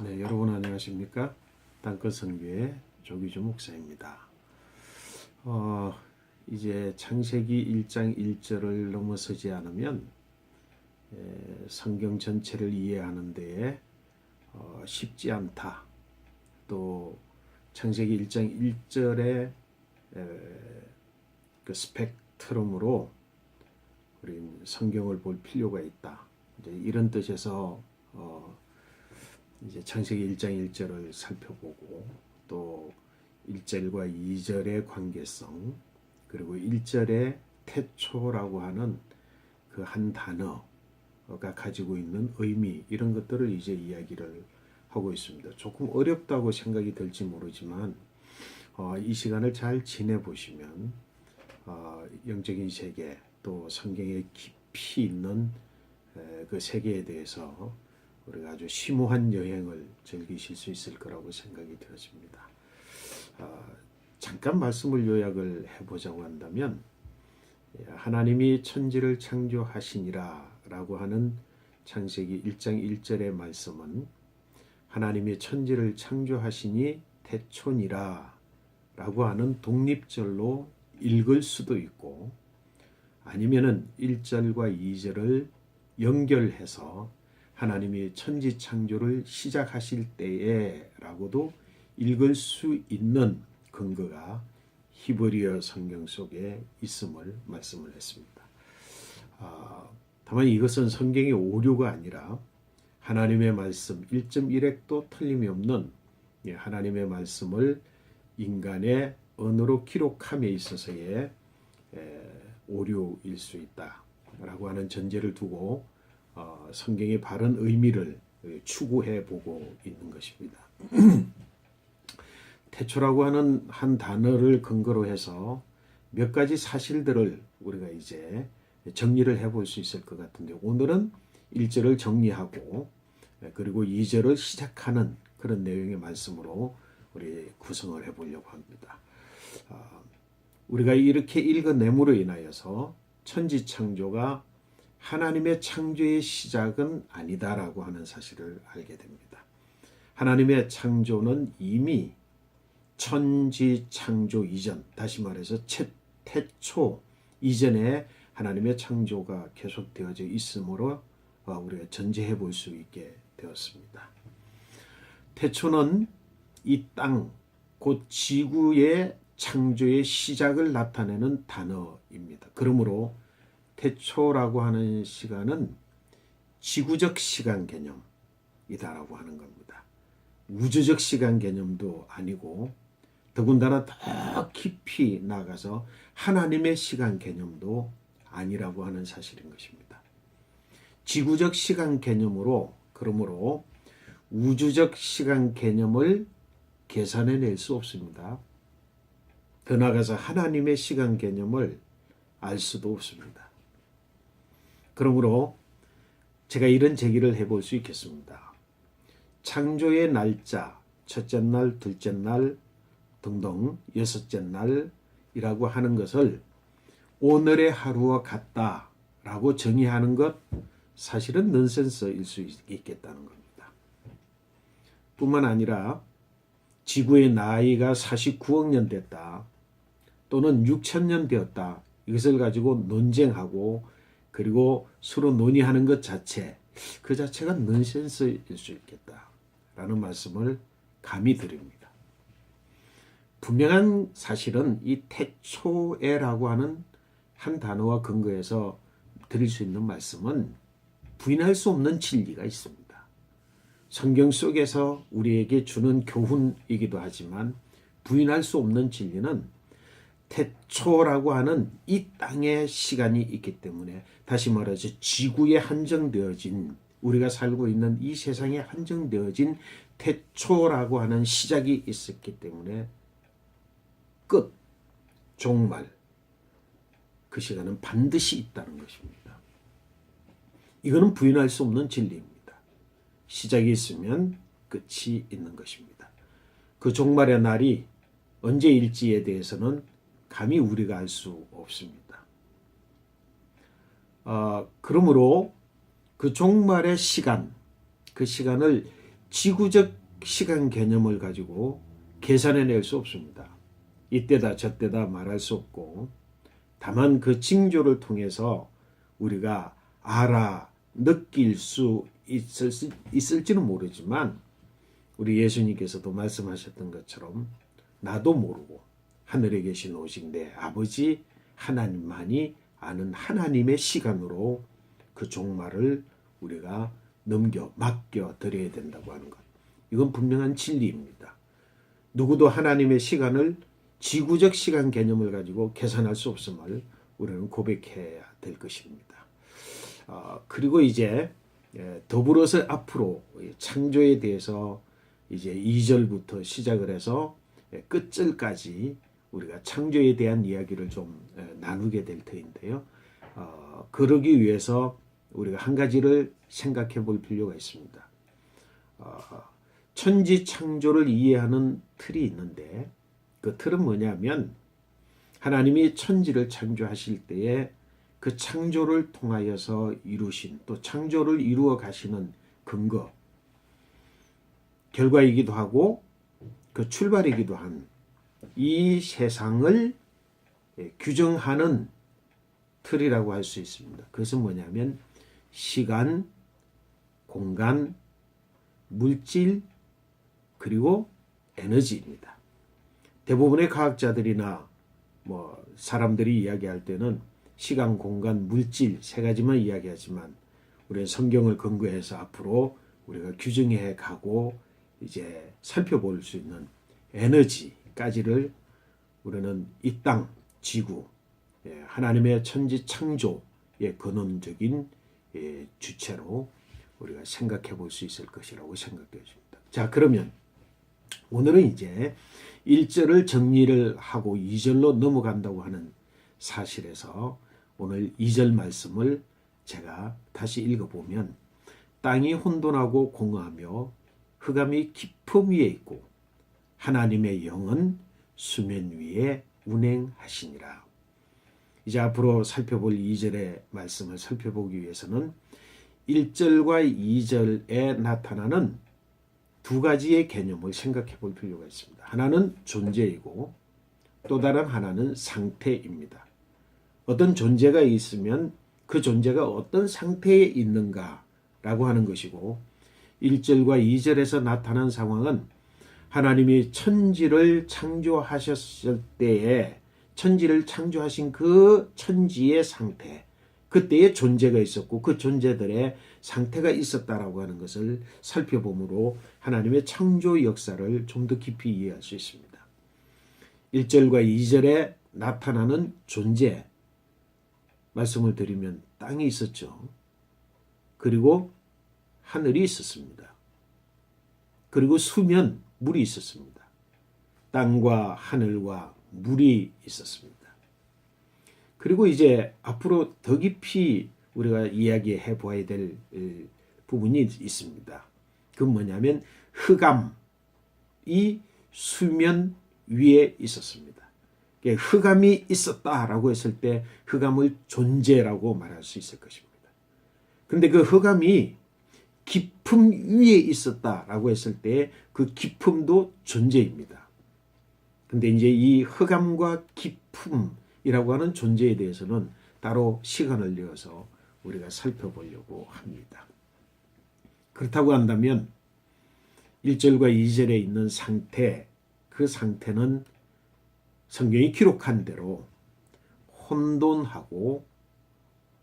네, 여러분 안녕하십니까? 땅끝선교의 조기주 목사입니다. 이제 창세기 1장 1절을 넘어서지 않으면 성경 전체를 이해하는 데에 쉽지 않다. 또 창세기 1장 1절의 그 스펙트럼으로 우리 성경을 볼 필요가 있다. 이제 이런 뜻에서 이제 창세기 1장 1절을 살펴보고 또 1절과 2절의 관계성 그리고 1절의 태초라고 하는 그 한 단어가 가지고 있는 의미 이런 것들을 이제 이야기를 하고 있습니다. 조금 어렵다고 생각이 들지 모르지만 이 시간을 잘 지내보시면 영적인 세계 또 성경에 깊이 있는 그 세계에 대해서 우리가 아주 심오한 여행을 즐기실 수 있을 거라고 생각이 들었습니다. 잠깐 말씀을 요약을 해보자고 한다면 하나님이 천지를 창조하시니라 라고 하는 창세기 1장 1절의 말씀은 하나님이 천지를 창조하시니 태초니라 라고 하는 독립절로 읽을 수도 있고 아니면은 1절과 2절을 연결해서 하나님이 천지 창조를 시작하실 때에 라고도 읽을 수 있는 근거가 히브리어 성경 속에 있음을 말씀을 했습니다. 다만 이것은 성경의 오류가 아니라 하나님의 말씀 1.1획도 틀림이 없는 하나님의 말씀을 인간의 언어로 기록함에 있어서의 오류일 수 있다라고 하는 전제를 두고 성경의 바른 의미를 추구해 보고 있는 것입니다. 태초라고 하는 한 단어를 근거로 해서 몇 가지 사실들을 우리가 이제 정리를 해볼 수 있을 것 같은데 오늘은 1절을 정리하고 그리고 2절을 시작하는 그런 내용의 말씀으로 우리 구성을 해보려고 합니다. 우리가 이렇게 읽어냄으로 인하여서 천지 창조가 하나님의 창조의 시작은 아니다라고 하는 사실을 알게 됩니다. 하나님의 창조는 이미 천지 창조 이전, 다시 말해서 태초 이전에 하나님의 창조가 계속되어져 있으므로 우리가 전제해 볼 수 있게 되었습니다. 태초는 이 땅, 곧 지구의 창조의 시작을 나타내는 단어입니다. 그러므로 태초라고 하는 시간은 지구적 시간 개념이다라고 하는 겁니다. 우주적 시간 개념도 아니고 더군다나 더 깊이 나가서 하나님의 시간 개념도 아니라고 하는 사실인 것입니다. 지구적 시간 개념으로 그러므로 우주적 시간 개념을 계산해낼 수 없습니다. 더 나아가서 하나님의 시간 개념을 알 수도 없습니다. 그러므로 제가 이런 제기를 해볼 수 있겠습니다. 창조의 날짜, 첫째 날, 둘째 날 등등 여섯째 날이라고 하는 것을 오늘의 하루와 같다라고 정의하는 것 사실은 넌센스일 수 있겠다는 겁니다. 뿐만 아니라 지구의 나이가 49억 년 됐다 또는 6,000년 되었다 이것을 가지고 논쟁하고 그리고 서로 논의하는 것 자체 그 자체가 넌센스일 수 있겠다라는 말씀을 감히 드립니다. 분명한 사실은 이 태초에라고 하는 한 단어와 근거해서 드릴 수 있는 말씀은 부인할 수 없는 진리가 있습니다. 성경 속에서 우리에게 주는 교훈이기도 하지만 부인할 수 없는 진리는 태초라고 하는 이 땅의 시간이 있기 때문에 다시 말해서 지구에 한정되어진 우리가 살고 있는 이 세상에 한정되어진 태초라고 하는 시작이 있었기 때문에 끝, 종말 그 시간은 반드시 있다는 것입니다. 이거는 부인할 수 없는 진리입니다. 시작이 있으면 끝이 있는 것입니다. 그 종말의 날이 언제일지에 대해서는 감히 우리가 알 수 없습니다. 그러므로 그 종말의 시간, 그 시간을 지구적 시간 개념을 가지고 계산해낼 수 없습니다. 이때다 저때다 말할 수 없고, 다만 그 징조를 통해서 우리가 느낄 수 있을지는 모르지만, 우리 예수님께서도 말씀하셨던 것처럼 나도 모르고 하늘에 계신 오직 내 아버지 하나님만이 아는 하나님의 시간으로 그 종말을 우리가 맡겨 드려야 된다고 하는 것. 이건 분명한 진리입니다. 누구도 하나님의 시간을 지구적 시간 개념을 가지고 계산할 수 없음을 우리는 고백해야 될 것입니다. 그리고 이제 더불어서 앞으로 창조에 대해서 이제 2절부터 시작을 해서 끝절까지 우리가 창조에 대한 이야기를 좀 나누게 될 터인데요. 그러기 위해서 우리가 한 가지를 생각해 볼 필요가 있습니다. 천지 창조를 이해하는 틀이 있는데, 그 틀은 뭐냐면 하나님이 천지를 창조하실 때에 그 창조를 통하여서 이루신, 또 창조를 이루어 가시는 근거, 결과이기도 하고 그 출발이기도 한 이 세상을 규정하는 틀이라고 할 수 있습니다. 그것은 뭐냐면 시간, 공간, 물질, 그리고 에너지입니다. 대부분의 과학자들이나 사람들이 이야기할 때는 시간, 공간, 물질 세 가지만 이야기하지만, 우리는 성경을 근거해서 앞으로 우리가 규정해 가고 이제 살펴볼 수 있는 에너지까지를 우리는 이 땅, 지구, 하나님의 천지 창조의 근원적인 주체로 우리가 생각해 볼 수 있을 것이라고 생각되어집니다. 자, 그러면 오늘은 이제 1절을 정리를 하고 2절로 넘어간다고 하는 사실에서 오늘 2절 말씀을 제가 다시 읽어보면, 땅이 혼돈하고 공허하며 흑암이 깊음 위에 있고 하나님의 영은 수면 위에 운행하시니라. 이제 앞으로 살펴볼 2절의 말씀을 살펴보기 위해서는 1절과 2절에 나타나는 두 가지의 개념을 생각해 볼 필요가 있습니다. 하나는 존재이고 또 다른 하나는 상태입니다. 어떤 존재가 있으면 그 존재가 어떤 상태에 있는가라고 하는 것이고, 1절과 2절에서 나타난 상황은 하나님이 천지를 창조하셨을 때에 천지를 창조하신 그 천지의 상태, 그때의 존재가 있었고 그 존재들의 상태가 있었다라고 하는 것을 살펴보므로 하나님의 창조 역사를 좀 더 깊이 이해할 수 있습니다. 1절과 2절에 나타나는 존재 말씀을 드리면 땅이 있었죠. 그리고 하늘이 있었습니다. 그리고 수면, 물이 있었습니다. 땅과 하늘과 물이 있었습니다. 그리고 이제 앞으로 더 깊이 우리가 이야기해 보아야 될 부분이 있습니다. 그건 뭐냐면 흑암이 수면 위에 있었습니다. 흑암이 있었다라고 했을 때 흑암을 존재라고 말할 수 있을 것입니다. 그런데 그 흑암이 깊음 위에 있었다라고 했을 때 그 깊음도 존재입니다. 그런데 이제 이 흑암과 깊음이라고 하는 존재에 대해서는 따로 시간을 내어서 우리가 살펴보려고 합니다. 그렇다고 한다면 1절과 2절에 있는 상태, 그 상태는 성경이 기록한 대로 혼돈하고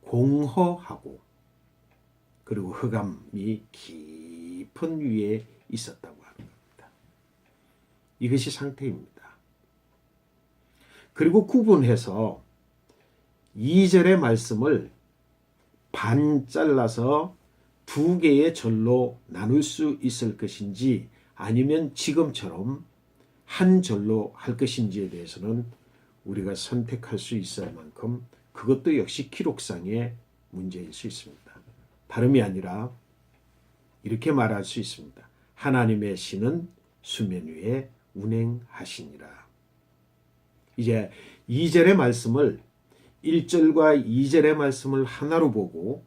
공허하고 그리고 흑암이 깊은 위에 있었다고 하는 겁니다. 이것이 상태입니다. 그리고 구분해서 2절의 말씀을 반 잘라서 두 개의 절로 나눌 수 있을 것인지 아니면 지금처럼 한 절로 할 것인지에 대해서는 우리가 선택할 수 있을 만큼 그것도 역시 기록상의 문제일 수 있습니다. 다름이 아니라 이렇게 말할 수 있습니다. 하나님의 신은 수면 위에 운행하시니라. 이제 2절의 말씀을 1절과 2절의 말씀을 하나로 보고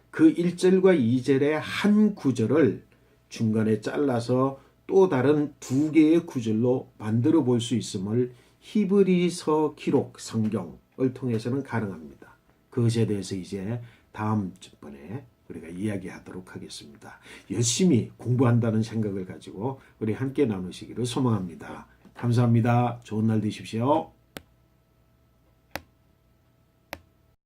그 1절과 2절의 한 구절을 중간에 잘라서 또 다른 두 개의 구절로 만들어 볼 수 있음을 히브리서 기록 성경을 통해서는 가능합니다. 그것에 대해서 이제 다음 번에 우리가 이야기하도록 하겠습니다. 열심히 공부한다는 생각을 가지고 우리 함께 나누시기를 소망합니다. 감사합니다. 좋은 날 되십시오.